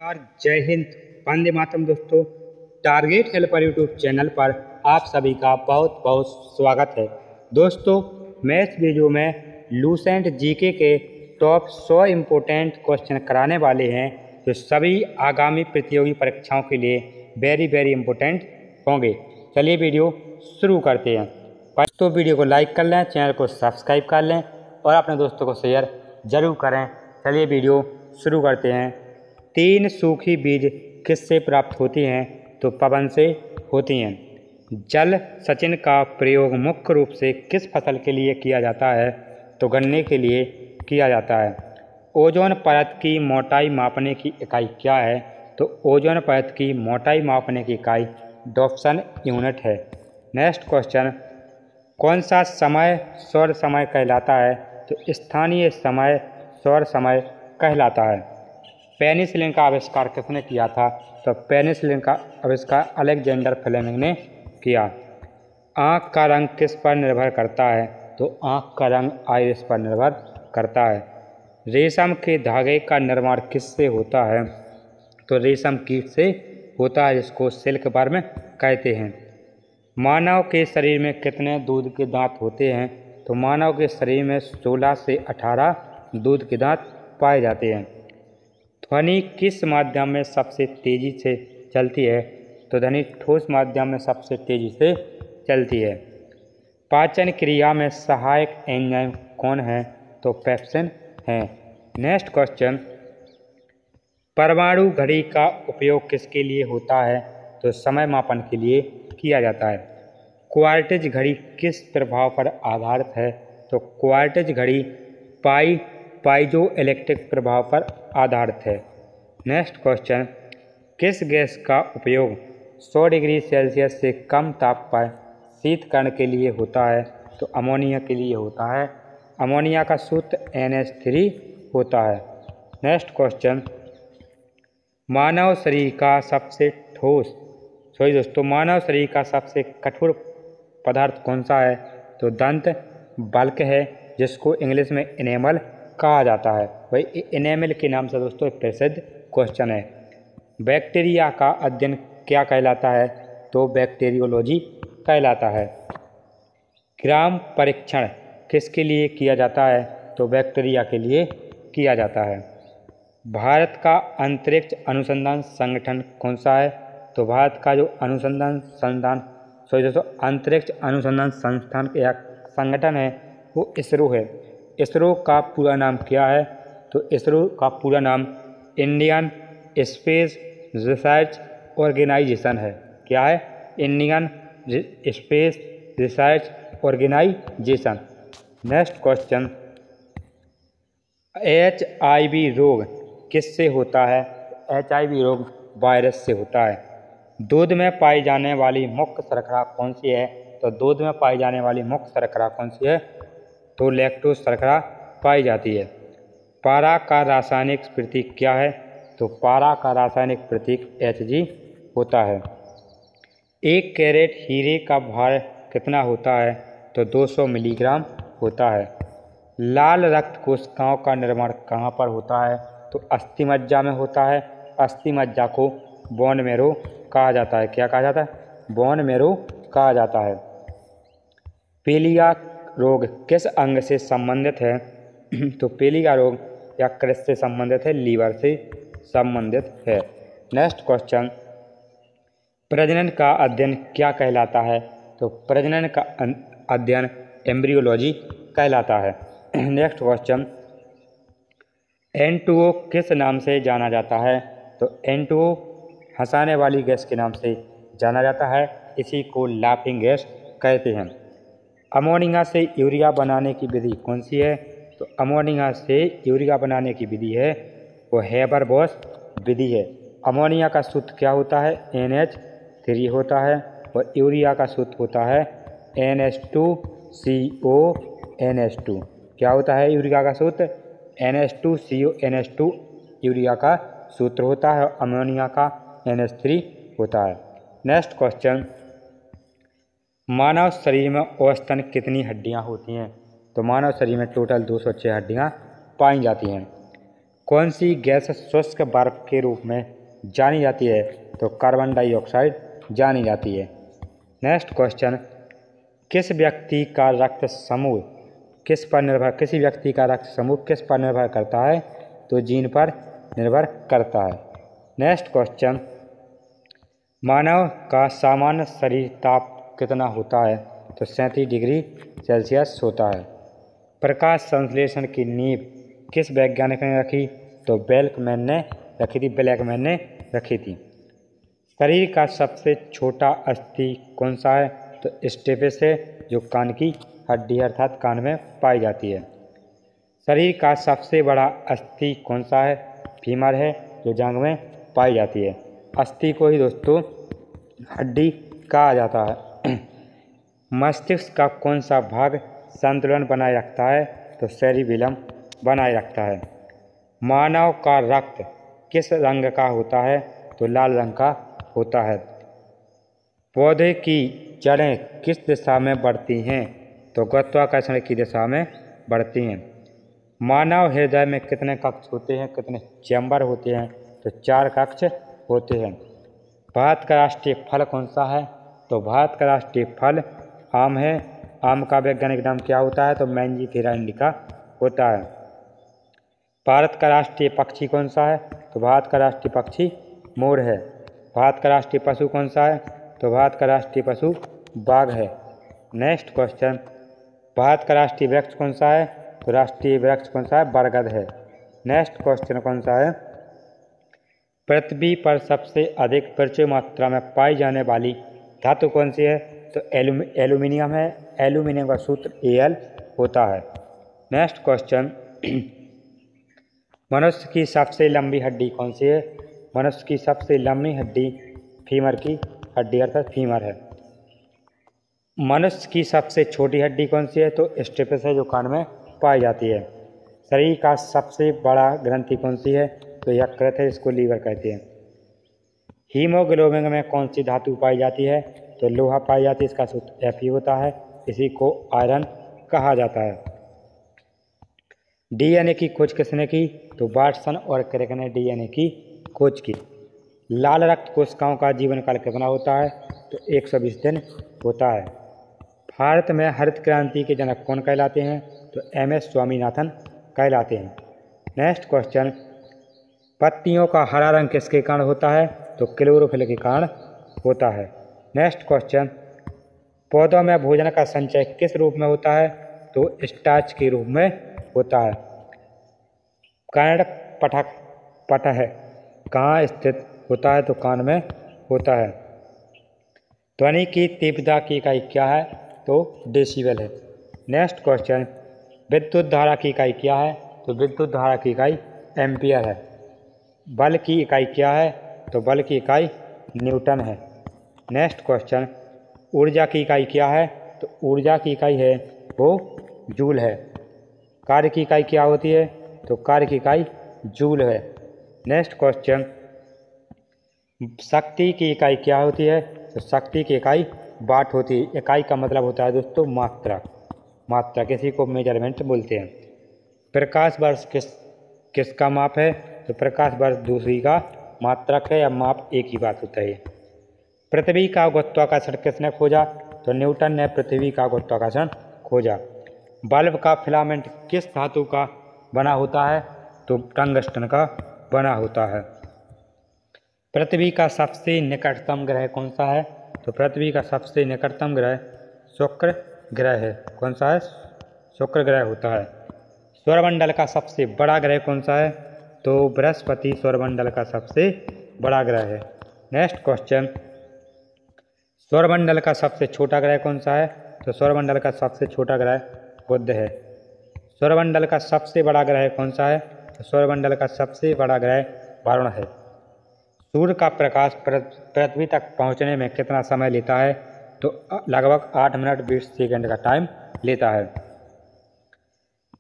और जय हिंद, वंदे मातरम। दोस्तों, टारगेट हेल्पर यूट्यूब चैनल पर आप सभी का बहुत बहुत स्वागत है। दोस्तों, मैं इस वीडियो में लूसेंट जीके के टॉप 100 इम्पोर्टेंट क्वेश्चन कराने वाले हैं जो सभी आगामी प्रतियोगी परीक्षाओं के लिए वेरी इम्पोर्टेंट होंगे। चलिए वीडियो शुरू करते हैं। तो वीडियो को लाइक कर लें, चैनल को सब्सक्राइब कर लें और अपने दोस्तों को शेयर ज़रूर करें। चलिए वीडियो शुरू करते हैं। 3 सूखी बीज किससे प्राप्त होती हैं? तो पवन से होती हैं। जल सचिन का प्रयोग मुख्य रूप से किस फसल के लिए किया जाता है? तो गन्ने के लिए किया जाता है। ओजोन परत की मोटाई मापने की इकाई क्या है? तो ओजोन परत की मोटाई मापने की इकाई डॉप्सन यूनिट है। नेक्स्ट क्वेश्चन, कौन सा समय सौर समय कहलाता है? तो स्थानीय समय सौर समय कहलाता है। पेनिसिलिन का आविष्कार किसने किया था? तो पेनिसिलिन का आविष्कार अलेक्जेंडर फ्लेमिंग ने किया। आँख का रंग किस पर निर्भर करता है? तो आँख का रंग आइरिस पर निर्भर करता है। रेशम के धागे का निर्माण किससे होता है? तो रेशम कीट से होता है, जिसको सिल्क वर्म कहते हैं। मानव के शरीर में कितने दूध के दांत होते हैं? तो मानव के शरीर में 16 से 18 दूध के दांत पाए जाते हैं। ध्वनि किस माध्यम में सबसे तेजी से चलती है? तो ध्वनि ठोस माध्यम में सबसे तेजी से चलती है। पाचन क्रिया में सहायक एंजाइम कौन है? तो पेप्सिन है। नेक्स्ट क्वेश्चन, परमाणु घड़ी का उपयोग किसके लिए होता है? तो समय मापन के लिए किया जाता है। क्वार्टिज घड़ी किस प्रभाव पर आधारित है? तो क्वार्टिज घड़ी पाइजो इलेक्ट्रिक प्रभाव पर आधारित है। नेक्स्ट क्वेश्चन, किस गैस का उपयोग 100 डिग्री सेल्सियस से कम ताप पर शीतकरण के लिए होता है? तो अमोनिया के लिए होता है। अमोनिया का सूत्र NH3 होता है। नेक्स्ट क्वेश्चन, मानव शरीर का सबसे मानव शरीर का सबसे कठोर पदार्थ कौन सा है? तो दंत बल्क है, जिसको इंग्लिश में इनेमल कहा जाता है। वही इनेमल के नाम से दोस्तों एक प्रसिद्ध क्वेश्चन है। बैक्टीरिया का अध्ययन क्या कहलाता है? तो बैक्टीरियोलॉजी कहलाता है। ग्राम परीक्षण किसके लिए किया जाता है? तो बैक्टीरिया के लिए किया जाता है। भारत का अंतरिक्ष अनुसंधान संगठन कौन सा है? तो भारत का जो अंतरिक्ष अनुसंधान संस्थान का संगठन है वो इसरो है। इसरो का पूरा नाम क्या है? तो इसरो का पूरा नाम इंडियन स्पेस रिसर्च ऑर्गेनाइजेशन है। क्या है? Indian space research organization. Next question, HIV रोग किससे होता है? HIV रोग वायरस से होता है। दूध में पाई जाने वाली मुख्य शर्करा कौन सी है? तो दूध में पाई जाने वाली मुख्य शर्करा कौन सी है? तो लैक्टोज शर्करा पाई जाती है। पारा का रासायनिक प्रतीक क्या है? तो पारा का रासायनिक प्रतीक Hg होता है। 1 कैरेट हीरे का भार कितना होता है? तो 200 मिलीग्राम होता है। लाल रक्त कोशिकाओं का निर्माण कहाँ पर होता है? तो अस्थि मज्जा में होता है। अस्थि मज्जा को बोन मैरो कहा जाता है। क्या कहा जाता है? बोन मैरो कहा जाता है। पीलिया रोग किस अंग से संबंधित है? तो पीलिया रोग यकृत से संबंधित है, लीवर से संबंधित है। नेक्स्ट क्वेश्चन, प्रजनन का अध्ययन क्या कहलाता है? तो प्रजनन का अध्ययन एम्ब्रियोलॉजी कहलाता है। नेक्स्ट क्वेश्चन, N2O किस नाम से जाना जाता है? तो N2O हंसाने वाली गैस के नाम से जाना जाता है। इसी को लाफिंग गैस कहते हैं। अमोनिया से यूरिया बनाने की विधि कौन सी है? तो अमोनिया से यूरिया बनाने की विधि है वो हेबर-बोस विधि है। अमोनिया का सूत्र क्या होता है? NH3 होता है और यूरिया का सूत्र होता है NH2CONH2। क्या होता है यूरिया का सूत्र? NH2CONH2 यूरिया का सूत्र होता है और अमोनिया का NH3 होता है। नेक्स्ट क्वेश्चन, मानव शरीर में औसतन कितनी हड्डियां होती हैं? तो मानव शरीर में टोटल 206 हड्डियां पाई जाती हैं। कौन सी गैस शुष्क बर्फ के रूप में जानी जाती है? तो कार्बन डाइऑक्साइड जानी जाती है। नेक्स्ट क्वेश्चन, किसी व्यक्ति का रक्त समूह किस पर निर्भर करता है? तो जीन पर निर्भर करता है। नेक्स्ट क्वेश्चन, मानव का सामान्य शरीर ताप कितना होता है? तो 37 डिग्री सेल्सियस होता है। प्रकाश संश्लेषण की नींव किस वैज्ञानिक ने रखी? तो ब्लैकमैन ने रखी थी। शरीर का सबसे छोटा अस्थि कौन सा है? तो स्टेपिस है, जो कान की हड्डी अर्थात कान में पाई जाती है। शरीर का सबसे बड़ा अस्थि कौन सा है? फीमर है, जो जांघ में पाई जाती है। अस्थि को ही दोस्तों हड्डी कहा जाता है। मस्तिष्क का कौन सा भाग संतुलन बनाए रखता है? तो सेरिबेलम बनाए रखता है। मानव का रक्त किस रंग का होता है? तो लाल रंग का होता है। पौधे की जड़ें किस दिशा में बढ़ती हैं? तो गुरुत्वाकर्षण की दिशा में बढ़ती हैं। मानव हृदय में कितने कक्ष होते हैं? कितने चैम्बर होते हैं? तो 4 कक्ष होते हैं। भारत का राष्ट्रीय फल कौन सा है? तो भारत का राष्ट्रीय फल आम है। आम का वैज्ञानिक नाम क्या होता है? तो मैंजीफेरा इंडिका होता है। भारत का राष्ट्रीय पक्षी कौन सा है? तो भारत का राष्ट्रीय पक्षी मोर है। भारत का राष्ट्रीय पशु कौन सा है? तो भारत का राष्ट्रीय पशु बाघ है। नेक्स्ट क्वेश्चन, भारत का राष्ट्रीय वृक्ष कौन सा है? तो राष्ट्रीय वृक्ष कौन सा है? बरगद है। नेक्स्ट क्वेश्चन कौन सा है? पृथ्वी पर सबसे अधिक प्रचुर मात्रा में पाई जाने वाली धातु कौन सी है? तो एल्यूमिनियम है। एल्यूमिनियम का सूत्र Al होता है। नेक्स्ट क्वेश्चन, मनुष्य की सबसे लंबी हड्डी कौन सी है? मनुष्य की सबसे लंबी हड्डी फीमर की हड्डी अर्थात फीमर है। मनुष्य की सबसे छोटी हड्डी कौन सी है? तो स्टेपिस है, जो कान में पाई जाती है। शरीर का सबसे बड़ा ग्रंथि कौन सी है? तो यकृत है, इसको लीवर कहते हैं। हीमोग्लोबिन में कौन सी धातु पाई जाती है? तो लोहा पाई जाती है, इसका सूत्र Fe होता है। इसी को आयरन कहा जाता है। डीएनए की खोज किसने की? तो वाटसन और क्रिक ने डीएनए की खोज की। लाल रक्त कोशिकाओं का जीवन काल कितना होता है? तो 120 दिन होता है। भारत में हरित क्रांति के जनक कौन कहलाते हैं? तो MS स्वामीनाथन कहलाते हैं। नेक्स्ट क्वेश्चन, पत्तियों का हरा रंग किसके कारण होता है? तो क्लोरोफिल के कारण होता है। नेक्स्ट क्वेश्चन, पौधों में भोजन का संचय किस रूप में होता है? तो स्टार्च के रूप में होता है। कर्णक पटह कहाँ स्थित होता है? तो कान में होता है। ध्वनि की तीव्रता की इकाई क्या है? तो डेसिबल है। नेक्स्ट क्वेश्चन, विद्युत धारा की इकाई क्या है? तो विद्युत धारा की इकाई एम्पियर है। बल की इकाई क्या है? तो बल की इकाई न्यूटन है। नेक्स्ट क्वेश्चन, ऊर्जा की इकाई क्या है? तो ऊर्जा की इकाई है वो जूल है। कार्य की इकाई क्या होती है? तो कार्य की इकाई जूल है। नेक्स्ट क्वेश्चन, शक्ति की इकाई क्या होती है? तो शक्ति की इकाई वाट होती है। इकाई का मतलब होता है दोस्तों मात्रा किसी को मेजरमेंट बोलते हैं। प्रकाश वर्ष किसका माप है? तो प्रकाश वर्ष दूरी का मात्रक है या माप एक ही बात होता है। पृथ्वी का गुरुत्वाकर्षण किसने खोजा? तो न्यूटन ने पृथ्वी का गुरुत्वाकर्षण खोजा। बल्ब का फिलामेंट किस धातु का बना होता है? तो टंगस्टन का बना होता है। पृथ्वी का सबसे निकटतम ग्रह कौन सा है? तो पृथ्वी का सबसे निकटतम ग्रह शुक्र ग्रह है। कौन सा है? शुक्र ग्रह होता है। सौरमंडल का सबसे बड़ा ग्रह कौन सा है? तो बृहस्पति सौरमंडल का सबसे बड़ा ग्रह है। नेक्स्ट क्वेश्चन, सौरमंडल का सबसे छोटा ग्रह कौन सा है? तो सौरमंडल का सबसे छोटा ग्रह बुध है। सौरमंडल का सबसे बड़ा ग्रह कौन सा है? तो सौरमंडल का सबसे बड़ा ग्रह वरुण है। सूर्य का प्रकाश पृथ्वी तक पहुंचने में कितना समय लेता है? तो लगभग 8 मिनट 20 सेकंड का टाइम लेता है।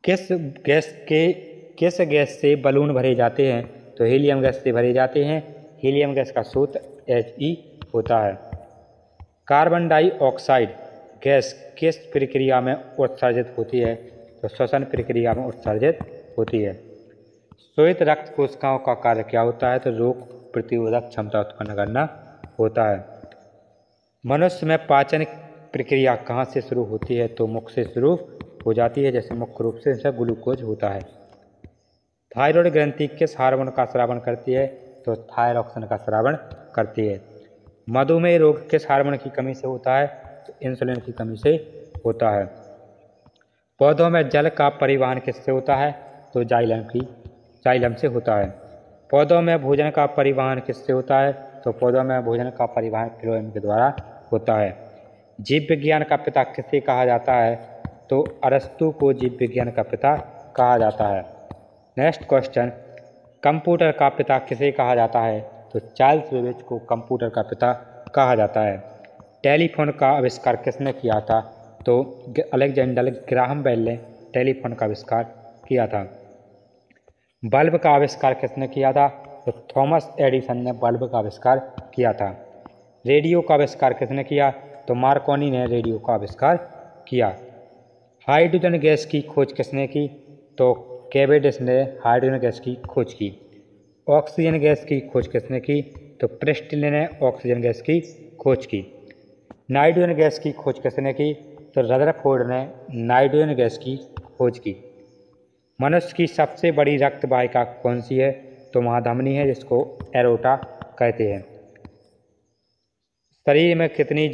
किस गैस से बलून भरे जाते हैं? तो हीलियम गैस से भरे जाते हैं। हीलियम गैस का सूत्र He होता है। कार्बन डाइऑक्साइड गैस किस प्रक्रिया में उत्सर्जित होती है? तो श्वसन प्रक्रिया में उत्सर्जित होती है। श्वेत रक्त कोशिकाओं का कार्य क्या होता है? तो रोग प्रतिरोधक क्षमता उत्पन्न करना होता है। मनुष्य में पाचन प्रक्रिया कहाँ से शुरू होती है? तो मुख से शुरू हो जाती है, जैसे मुख्य रूप से इसका ग्लूकोज होता है। थायराइड ग्रंथि किस हार्मोन का स्रावन करती है? तो थायरॉक्सिन का स्रावन करती है। मधुमेह रोग किस हार्मोन की कमी से होता है? तो इंसुलिन की कमी से होता है। पौधों में जल का परिवहन किससे होता है? तो जाइलम से होता है। पौधों में भोजन का परिवहन किससे होता है? तो पौधों में भोजन का परिवहन फ्लोएम के द्वारा होता है। जीव विज्ञान का पिता किसे कहा जाता है? तो अरस्तु को जीव विज्ञान का पिता कहा जाता है। नेक्स्ट क्वेश्चन, कंप्यूटर का पिता किसे कहा जाता है? तो चार्ल्स बेबेज को कंप्यूटर का पिता कहा जाता है। टेलीफोन का आविष्कार किसने किया था? तो अलेक्जेंडर ग्राहम बेल ने टेलीफोन का आविष्कार किया था। बल्ब का आविष्कार किसने किया था? तो थॉमस एडिसन ने बल्ब का आविष्कार किया था। रेडियो का आविष्कार किसने किया? तो मार्कोनी ने रेडियो का आविष्कार किया। हाइड्रोजन गैस की खोज किसने की? तो कैवेंडिश ने हाइड्रोजन गैस की खोज की। ऑक्सीजन गैस की खोज किसने की? तो प्रेस्टल ने ऑक्सीजन गैस की खोज की। नाइट्रोजन गैस की खोज किसने की? तो रदरफोर्ड ने नाइट्रोजन गैस की खोज की। मनुष्य की सबसे बड़ी रक्त वाहिका कौन सी है? तो महाधमनी है, जिसको एरोटा कहते हैं। शरीर में कितनी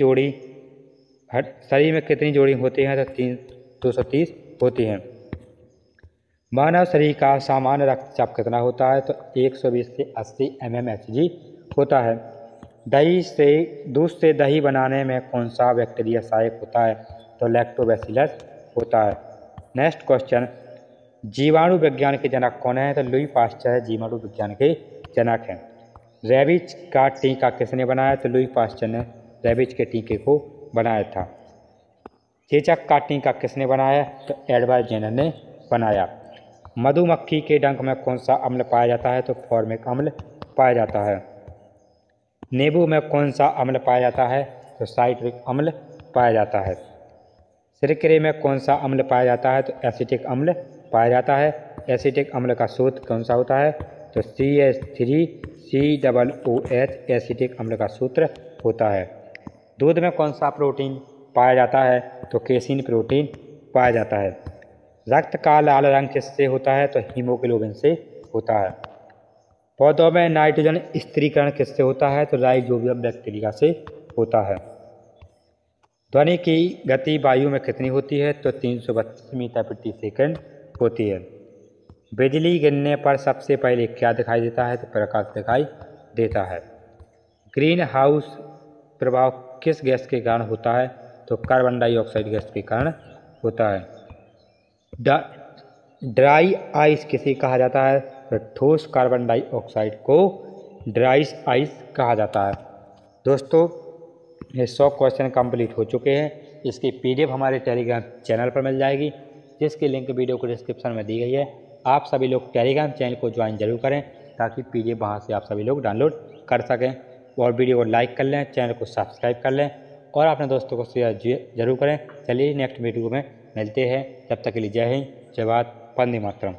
जोड़ी होती हैं? तो 230 होती हैं। मानव शरीर का सामान्य रक्तचाप कितना होता है? तो 120 से 80 mmHg होता है। दूध से दही बनाने में कौन सा बैक्टीरिया सहायक होता है? तो लैक्टोबैसिलस होता है। नेक्स्ट क्वेश्चन, जीवाणु विज्ञान के जनक कौन है? तो लुई पास्चर जीवाणु विज्ञान के जनक हैं। रेबीज का टीका किसने बनाया? तो लुई पास्चर ने रेबीज के टीके को बनाया था। चेचक का टीका किसने बनाया? तो एडवर्ड जेनर ने बनाया। मधुमक्खी के डंक में कौन सा अम्ल पाया जाता है? तो फॉर्मिक अम्ल पाया जाता है। नींबू में कौन सा अम्ल पाया जाता है? तो साइट्रिक अम्ल पाया जाता है। सिरके में कौन सा अम्ल पाया जाता है? तो एसिटिक अम्ल पाया जाता है। एसिटिक अम्ल का सूत्र कौन सा होता है? तो CH3COOH एसिटिक अम्ल का सूत्र होता है। दूध में कौन सा प्रोटीन पाया जाता है? तो केसिन प्रोटीन पाया जाता है। रक्त का लाल रंग किससे होता है? तो हीमोग्लोबिन से होता है। पौधों में नाइट्रोजन स्थिरीकरण किससे होता है? तो राइजोबियम बैक्टीरिया से होता है। ध्वनि की गति वायु में कितनी होती है? तो 332 मीटर प्रति सेकंड होती है। बिजली गिरने पर सबसे पहले क्या दिखाई देता है? तो प्रकाश दिखाई देता है। ग्रीन हाउस प्रभाव किस गैस के कारण होता है? तो कार्बन डाइऑक्साइड गैस के कारण होता है। ड्राई आइस किसे कहा जाता है? तो ठोस कार्बन डाइऑक्साइड को ड्राई आइस कहा जाता है। दोस्तों, ये 100 क्वेश्चन कंप्लीट हो चुके हैं। इसकी PDF हमारे टेलीग्राम चैनल पर मिल जाएगी, जिसकी लिंक वीडियो को डिस्क्रिप्शन में दी गई है। आप सभी लोग टेलीग्राम चैनल को ज्वाइन जरूर करें, ताकि PDF वहाँ से आप सभी लोग डाउनलोड कर सकें। और वीडियो को लाइक कर लें, चैनल को सब्सक्राइब कर लें और अपने दोस्तों को शेयर जरूर करें। चलिए नेक्स्ट वीडियो में मिलते हैं, तब तक के लिए जय हिंद, जय भारत, वंदे मातरम।